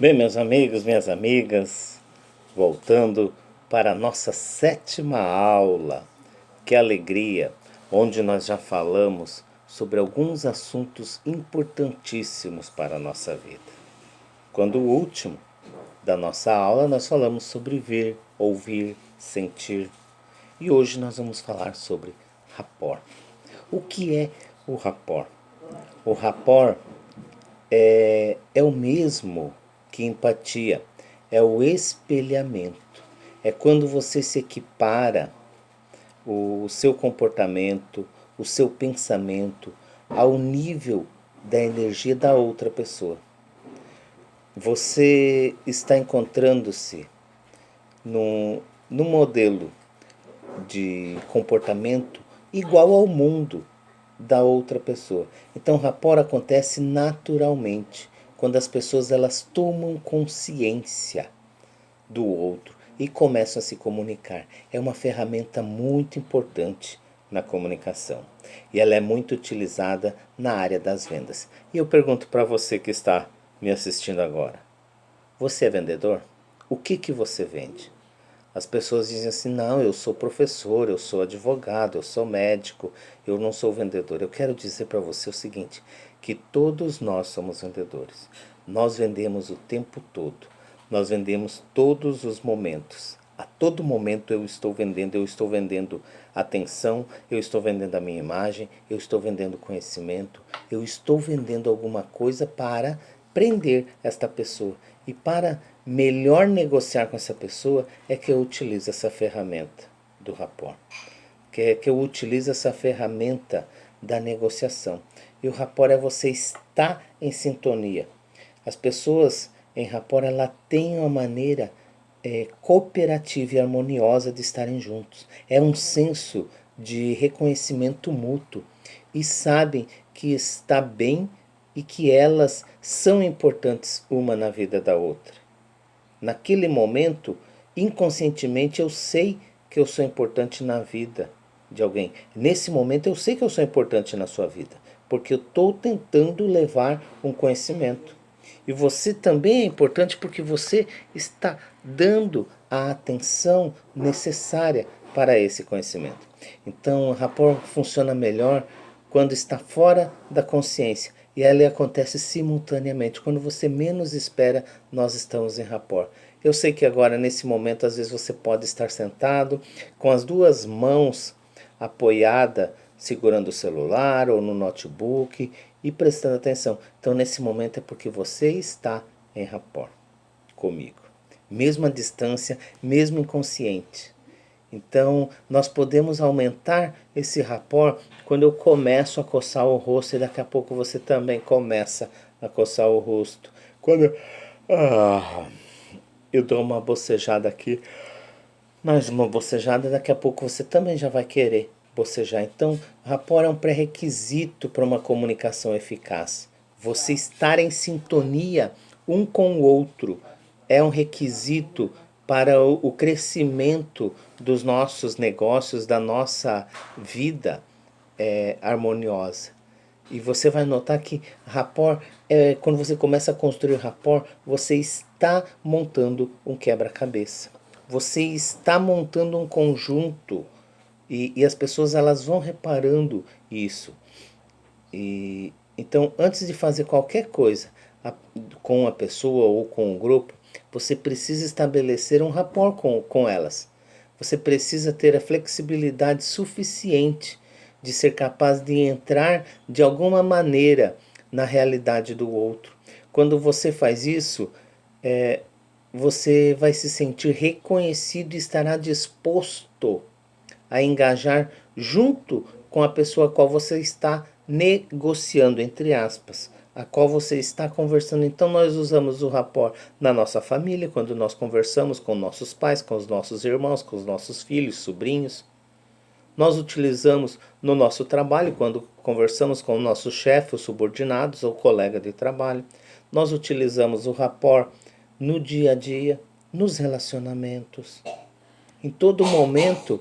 Bem, meus amigos, minhas amigas, voltando para a nossa sétima aula, que alegria, onde nós já falamos sobre alguns assuntos importantíssimos para a nossa vida. Quando o último da nossa aula nós falamos sobre ver, ouvir, sentir, e hoje nós vamos falar sobre rapport. O que é o rapport? O rapport é o mesmo que empatia, é o espelhamento. É quando você se equipara o seu comportamento, o seu pensamento ao nível da energia da outra pessoa. Você está encontrando-se num modelo de comportamento igual ao mundo da outra pessoa. Então, o rapport acontece naturalmente quando as pessoas elas tomam consciência do outro e começam a se comunicar. É uma ferramenta muito importante na comunicação e ela é muito utilizada na área das vendas. E eu pergunto para você que está me assistindo agora: você é vendedor? O que você vende? As pessoas dizem assim: não, eu sou professor, eu sou advogado, eu sou médico, eu não sou vendedor. Eu quero dizer para você o seguinte, que todos nós somos vendedores. Nós vendemos o tempo todo, nós vendemos todos os momentos. A todo momento eu estou vendendo atenção, eu estou vendendo a minha imagem, eu estou vendendo conhecimento, eu estou vendendo alguma coisa para prender esta pessoa. E para melhor negociar com essa pessoa é que eu utilizo essa ferramenta do rapport. Que eu utilizo essa ferramenta da negociação. E o rapport é você estar em sintonia. As pessoas em rapport ela têm uma maneira cooperativa e harmoniosa de estarem juntos. É um senso de reconhecimento mútuo e sabem que está bem e que elas são importantes uma na vida da outra. Naquele momento, inconscientemente eu sei que eu sou importante na vida de alguém. Nesse momento eu sei que eu sou importante na sua vida, porque eu estou tentando levar um conhecimento. E você também é importante porque você está dando a atenção necessária para esse conhecimento. Então, o rapport funciona melhor quando está fora da consciência. E ela acontece simultaneamente. Quando você menos espera, nós estamos em rapport. Eu sei que agora, nesse momento, às vezes você pode estar sentado com as duas mãos apoiadas, segurando o celular ou no notebook e prestando atenção. Então, nesse momento é porque você está em rapport comigo. Mesmo à distância, mesmo inconsciente. Então, nós podemos aumentar esse rapport quando eu começo a coçar o rosto e daqui a pouco você também começa a coçar o rosto. Quando eu dou uma bocejada aqui, mais uma bocejada, daqui a pouco você também já vai querer bocejar. Então, rapport é um pré-requisito para uma comunicação eficaz. Você estar em sintonia um com o outro é um requisito para o crescimento dos nossos negócios, da nossa vida harmoniosa. E você vai notar que rapport, quando você começa a construir rapport, você está montando um quebra-cabeça. Você está montando um conjunto e as pessoas elas vão reparando isso. Então, antes de fazer qualquer coisa com a pessoa ou com o grupo, você precisa estabelecer um rapport com elas. Você precisa ter a flexibilidade suficiente de ser capaz de entrar de alguma maneira na realidade do outro. Quando você faz isso, você vai se sentir reconhecido e estará disposto a engajar junto com a pessoa a qual você está negociando, entre aspas, a qual você está conversando. Então nós usamos o rapport na nossa família, quando nós conversamos com nossos pais, com os nossos irmãos, com os nossos filhos, sobrinhos. Nós utilizamos no nosso trabalho, quando conversamos com o nosso chefe, os subordinados ou colega de trabalho. Nós utilizamos o rapport no dia a dia, nos relacionamentos. Em todo momento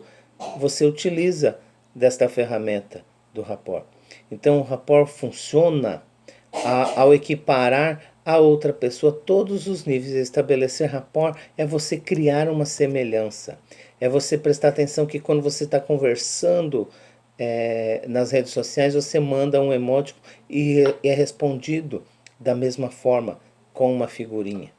você utiliza desta ferramenta do rapport. Então o rapport funciona ao equiparar a outra pessoa todos os níveis. Estabelecer rapport é você criar uma semelhança. É você prestar atenção que quando você está conversando nas redes sociais, você manda um emoticon e é respondido da mesma forma, com uma figurinha.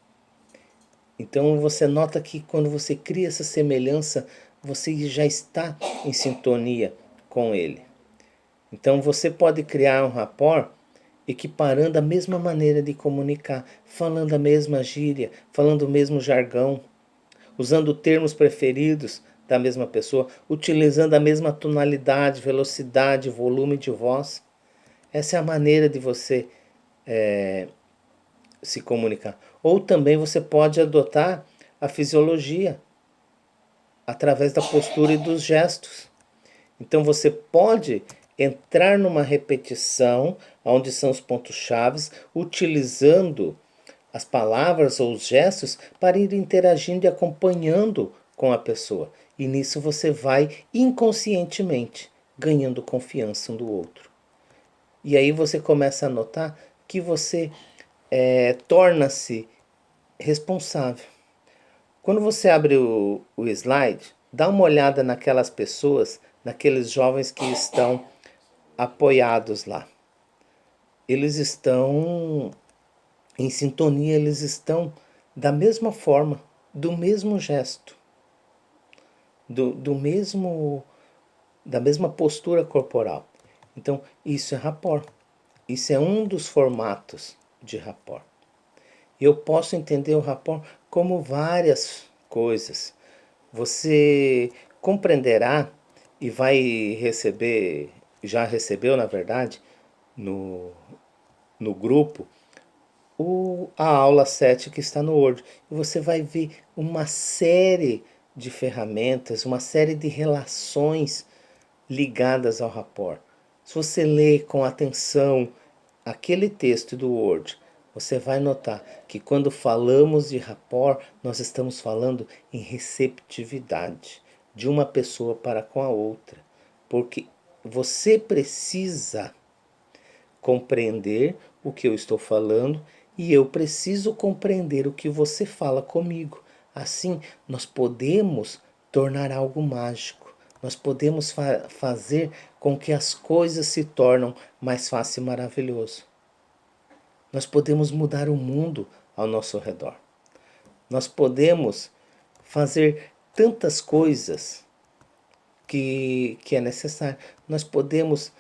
Então você nota que quando você cria essa semelhança, você já está em sintonia com ele. Então você pode criar um rapport equiparando a mesma maneira de comunicar, falando a mesma gíria, falando o mesmo jargão, usando termos preferidos da mesma pessoa, utilizando a mesma tonalidade, velocidade, volume de voz. Essa é a maneira de você se comunicar. Ou também você pode adotar a fisiologia através da postura e dos gestos. Então você pode entrar numa repetição, onde são os pontos chaves, utilizando as palavras ou os gestos para ir interagindo e acompanhando com a pessoa. E nisso você vai inconscientemente ganhando confiança um do outro. E aí você começa a notar que você torna-se responsável. Quando você abre o slide, dá uma olhada naquelas pessoas, naqueles jovens que estão apoiados lá. Eles estão em sintonia, eles estão da mesma forma, do mesmo gesto, da mesma postura corporal. Então, isso é rapport. Isso é um dos formatos de rapport. Eu posso entender o rapport como várias coisas. Você compreenderá e vai receber, já recebeu na verdade, no grupo, a aula 7 que está no Word. E você vai ver uma série de ferramentas, uma série de relações ligadas ao rapport. Se você ler com atenção aquele texto do Word, você vai notar que quando falamos de rapport, nós estamos falando em receptividade de uma pessoa para com a outra. Porque você precisa compreender o que eu estou falando e eu preciso compreender o que você fala comigo. Assim, nós podemos tornar algo mágico. Nós podemos fazer com que as coisas se tornem mais fácil e maravilhoso. Nós podemos mudar o mundo ao nosso redor. Nós podemos fazer tantas coisas que é necessário. Nós podemos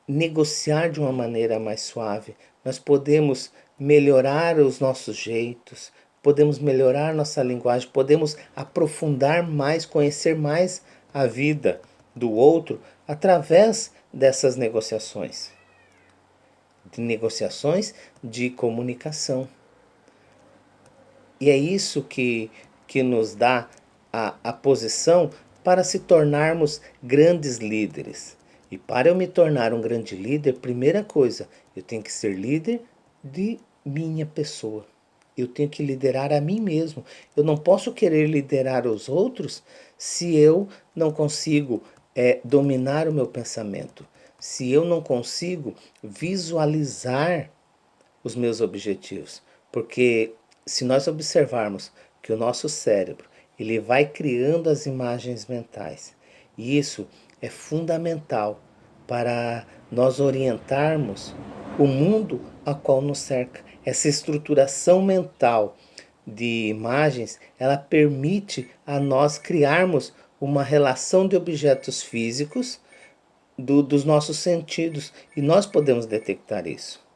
negociar de uma maneira mais suave. Nós podemos melhorar os nossos jeitos. Podemos melhorar nossa linguagem. Podemos aprofundar mais, conhecer mais a vida do outro através dessas negociações. De negociações de comunicação. E é isso que nos dá a posição para se tornarmos grandes líderes. E para eu me tornar um grande líder, primeira coisa, eu tenho que ser líder de minha pessoa. Eu tenho que liderar a mim mesmo. Eu não posso querer liderar os outros se eu não consigo dominar o meu pensamento. Se eu não consigo visualizar os meus objetivos. Porque se nós observarmos que o nosso cérebro ele vai criando as imagens mentais, e isso é fundamental para nós orientarmos o mundo a qual nos cerca. Essa estruturação mental de imagens, ela permite a nós criarmos uma relação de objetos físicos dos nossos sentidos, e nós podemos detectar isso.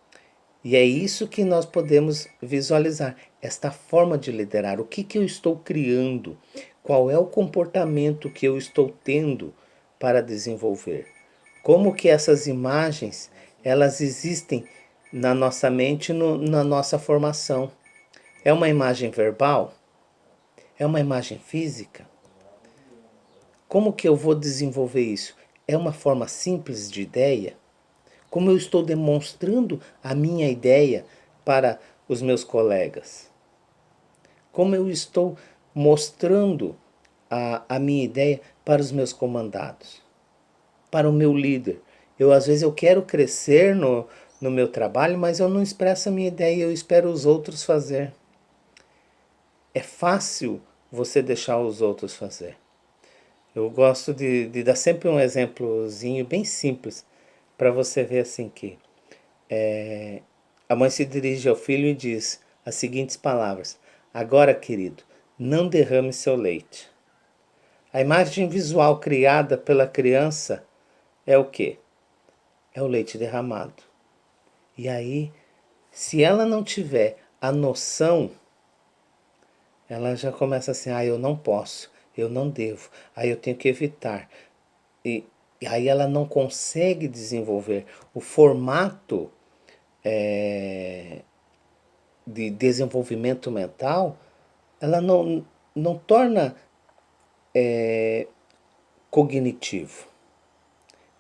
E é isso que nós podemos visualizar, esta forma de liderar. O que eu estou criando? Qual é o comportamento que eu estou tendo para desenvolver? Como que essas imagens, elas existem na nossa mente, na nossa formação? É uma imagem verbal? É uma imagem física? Como que eu vou desenvolver isso? É uma forma simples de ideia? Como eu estou demonstrando a minha ideia para os meus colegas? Como eu estou mostrando a minha ideia para os meus comandados? Para o meu líder? Às vezes eu quero crescer no meu trabalho, mas eu não expresso a minha ideia, eu espero os outros fazer. É fácil você deixar os outros fazer. Eu gosto de dar sempre um exemplozinho bem simples para você ver assim que a mãe se dirige ao filho e diz as seguintes palavras: agora, querido, não derrame seu leite. A imagem visual criada pela criança é o quê? É o leite derramado. E aí, se ela não tiver a noção, ela já começa assim: eu não posso, eu não devo, eu tenho que evitar. E, e aí ela não consegue desenvolver o formato de desenvolvimento mental, ela não torna cognitivo,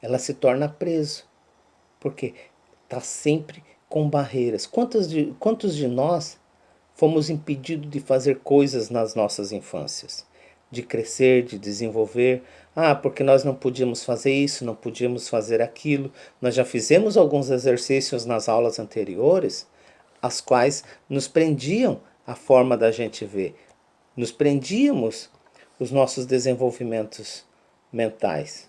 ela se torna preso, porque está sempre com barreiras. Quantos de nós fomos impedidos de fazer coisas nas nossas infâncias? De crescer, de desenvolver. Porque nós não podíamos fazer isso, não podíamos fazer aquilo. Nós já fizemos alguns exercícios nas aulas anteriores, as quais nos prendiam a forma da gente ver. Nos prendíamos os nossos desenvolvimentos mentais.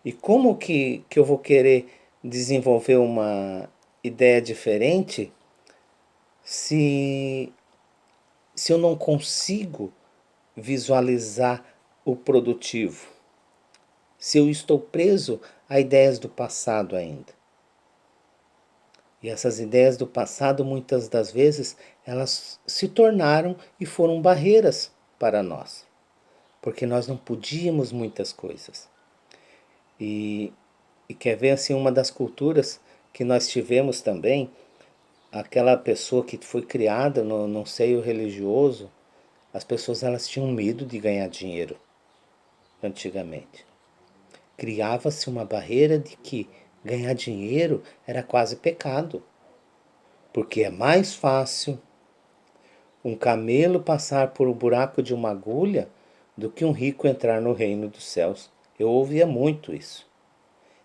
E como que eu vou querer desenvolver uma ideia diferente se, se eu não consigo visualizar o produtivo? Se eu estou preso a ideias do passado ainda. E essas ideias do passado, muitas das vezes, elas se tornaram e foram barreiras para nós. Porque nós não podíamos muitas coisas. E quer ver assim uma das culturas que nós tivemos também, aquela pessoa que foi criada no seio religioso, as pessoas elas tinham medo de ganhar dinheiro antigamente. Criava-se uma barreira de que ganhar dinheiro era quase pecado, porque é mais fácil um camelo passar por um buraco de uma agulha do que um rico entrar no reino dos céus. Eu ouvia muito isso.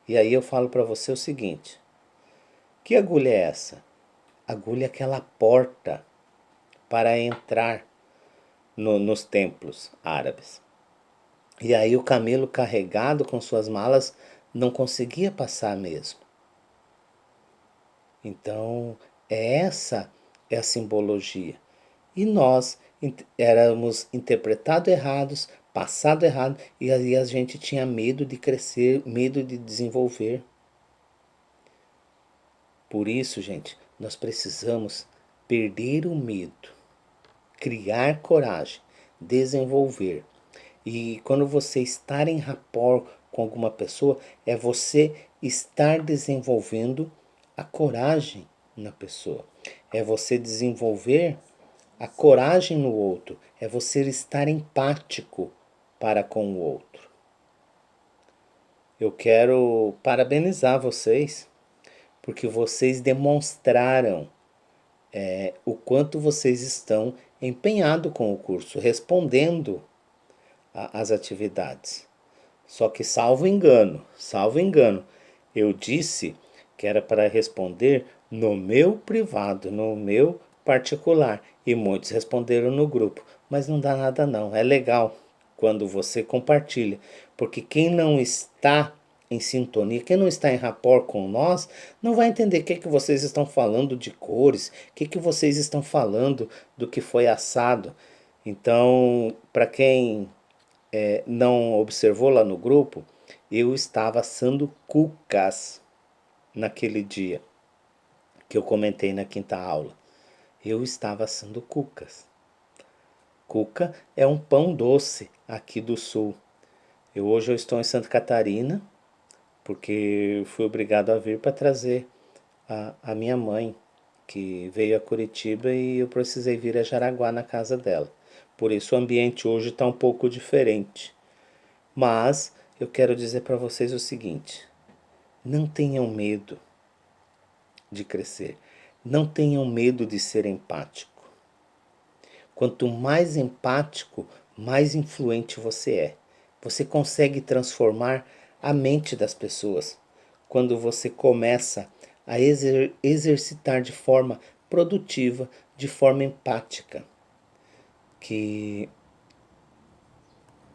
E aí eu falo para você o seguinte: que agulha é essa? Agulha é aquela porta para entrar nos templos árabes. E aí o camelo carregado com suas malas não conseguia passar mesmo. Então, essa é a simbologia. E nós éramos interpretados errados, passado errado, e aí a gente tinha medo de crescer, medo de desenvolver. Por isso, gente, nós precisamos perder o medo, criar coragem, desenvolver. E quando você estar em rapport com alguma pessoa, é você estar desenvolvendo a coragem na pessoa. É você desenvolver a coragem no outro. É você estar empático para com o outro. Eu quero parabenizar vocês, porque vocês demonstraram o quanto vocês estão empenhados com o curso, respondendo às atividades. Só que salvo engano, eu disse que era para responder no meu privado, no meu particular, e muitos responderam no grupo, mas não dá nada não, é legal quando você compartilha, porque quem não está em sintonia, quem não está em rapport com nós, não vai entender o que vocês estão falando de cores, o que vocês estão falando do que foi assado. Então, para quem não observou lá no grupo, eu estava assando cucas naquele dia que eu comentei na quinta aula. Eu estava assando cucas. Cuca é um pão doce aqui do sul. Hoje eu estou em Santa Catarina, porque fui obrigado a vir para trazer a minha mãe, que veio a Curitiba e eu precisei vir a Jaraguá na casa dela. Por isso o ambiente hoje está um pouco diferente. Mas eu quero dizer para vocês o seguinte: não tenham medo de crescer. Não tenham medo de ser empático. Quanto mais empático, mais influente você é. Você consegue transformar a mente das pessoas quando você começa a exercitar de forma produtiva, de forma empática. Que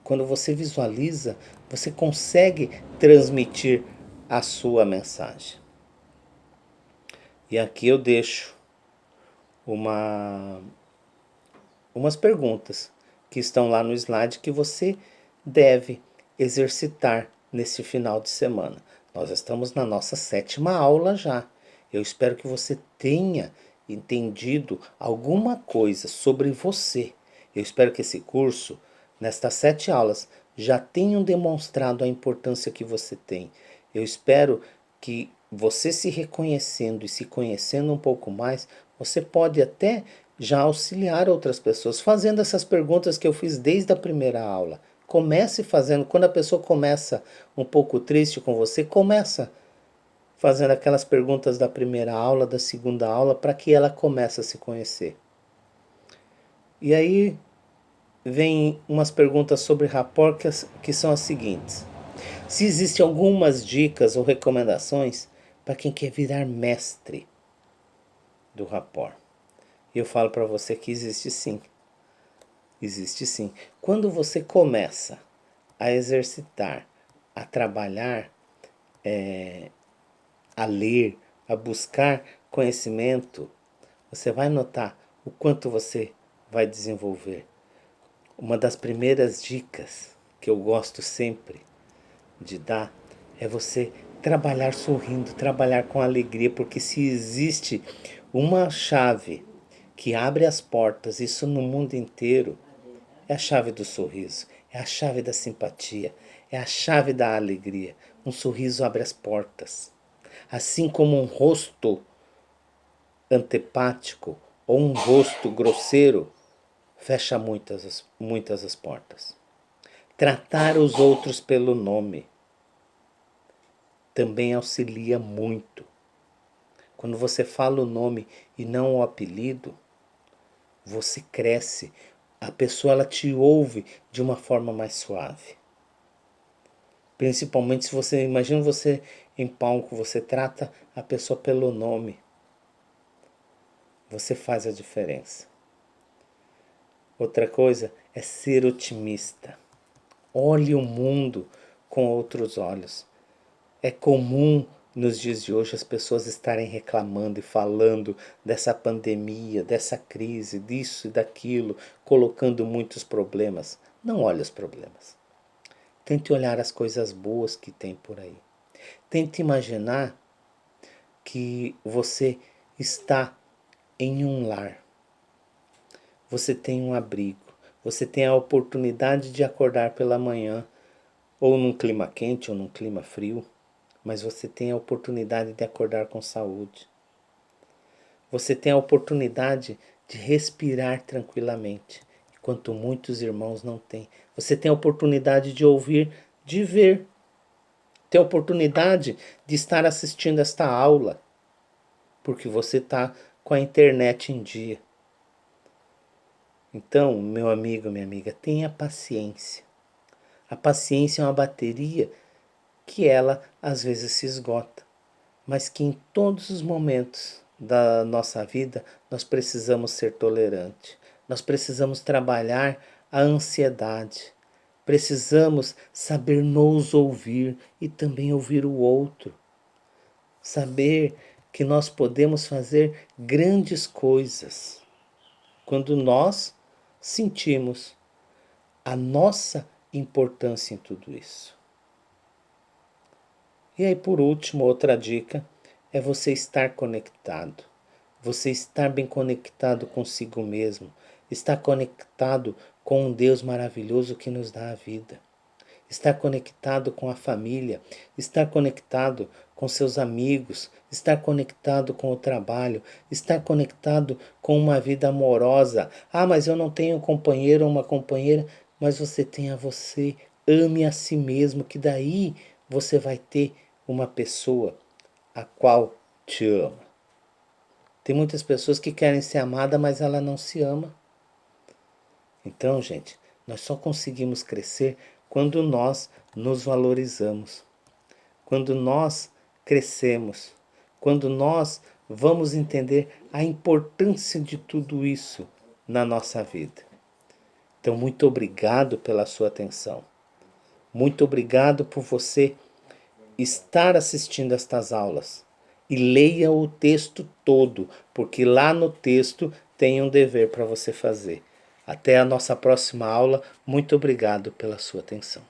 quando você visualiza, você consegue transmitir a sua mensagem. E aqui eu deixo umas perguntas que estão lá no slide que você deve exercitar nesse final de semana. Nós estamos na nossa 7ª aula já. Eu espero que você tenha entendido alguma coisa sobre você. Eu espero que esse curso, nestas 7 aulas, já tenham demonstrado a importância que você tem. Eu espero que você se reconhecendo e se conhecendo um pouco mais, você pode até já auxiliar outras pessoas, fazendo essas perguntas que eu fiz desde a primeira aula. Comece fazendo, quando a pessoa começa um pouco triste com você, começa fazendo aquelas perguntas da primeira aula, da segunda aula, para que ela comece a se conhecer. E aí vem umas perguntas sobre rapport que são as seguintes. Se existem algumas dicas ou recomendações para quem quer virar mestre do rapport. E eu falo para você que existe sim. Existe sim. Quando você começa a exercitar, a trabalhar, a ler, a buscar conhecimento, você vai notar o quanto você vai desenvolver. Uma das primeiras dicas que eu gosto sempre de dar é você trabalhar sorrindo, trabalhar com alegria, porque se existe uma chave que abre as portas, isso no mundo inteiro, é a chave do sorriso, é a chave da simpatia, é a chave da alegria. Um sorriso abre as portas. Assim como um rosto antipático ou um rosto grosseiro fecha muitas as portas. Tratar os outros pelo nome também auxilia muito. Quando você fala o nome e não o apelido, você cresce. A pessoa ela te ouve de uma forma mais suave. Principalmente se você, imagina você em palco, você trata a pessoa pelo nome. Você faz a diferença. Outra coisa é ser otimista. Olhe o mundo com outros olhos. É comum nos dias de hoje as pessoas estarem reclamando e falando dessa pandemia, dessa crise, disso e daquilo, colocando muitos problemas. Não olhe os problemas. Tente olhar as coisas boas que tem por aí. Tente imaginar que você está em um lar. Você tem um abrigo. Você tem a oportunidade de acordar pela manhã, ou num clima quente ou num clima frio, mas você tem a oportunidade de acordar com saúde. Você tem a oportunidade de respirar tranquilamente, enquanto muitos irmãos não têm. Você tem a oportunidade de ouvir, de ver. Tem a oportunidade de estar assistindo esta aula, porque você está com a internet em dia. Então, meu amigo, minha amiga, tenha paciência. A paciência é uma bateria que ela às vezes se esgota, mas que em todos os momentos da nossa vida nós precisamos ser tolerantes. Nós precisamos trabalhar a ansiedade. Precisamos saber nos ouvir e também ouvir o outro. Saber que nós podemos fazer grandes coisas quando nós sentimos a nossa importância em tudo isso. E aí, por último, outra dica é você estar conectado. Você estar bem conectado consigo mesmo. Estar conectado com um Deus maravilhoso que nos dá a vida. Estar conectado com a família. Estar conectado com seus amigos. Estar conectado com o trabalho. Estar conectado com uma vida amorosa. Ah, mas eu não tenho um companheiro ou uma companheira. Mas você tem a você. Ame a si mesmo, que daí você vai ter uma pessoa a qual te ama. Tem muitas pessoas que querem ser amadas, mas ela não se ama. Então, gente, nós só conseguimos crescer quando nós nos valorizamos. Quando nós crescemos, quando nós vamos entender a importância de tudo isso na nossa vida. Então, muito obrigado pela sua atenção. Muito obrigado por você estar assistindo estas aulas. E leia o texto todo, porque lá no texto tem um dever para você fazer. Até a nossa próxima aula. Muito obrigado pela sua atenção.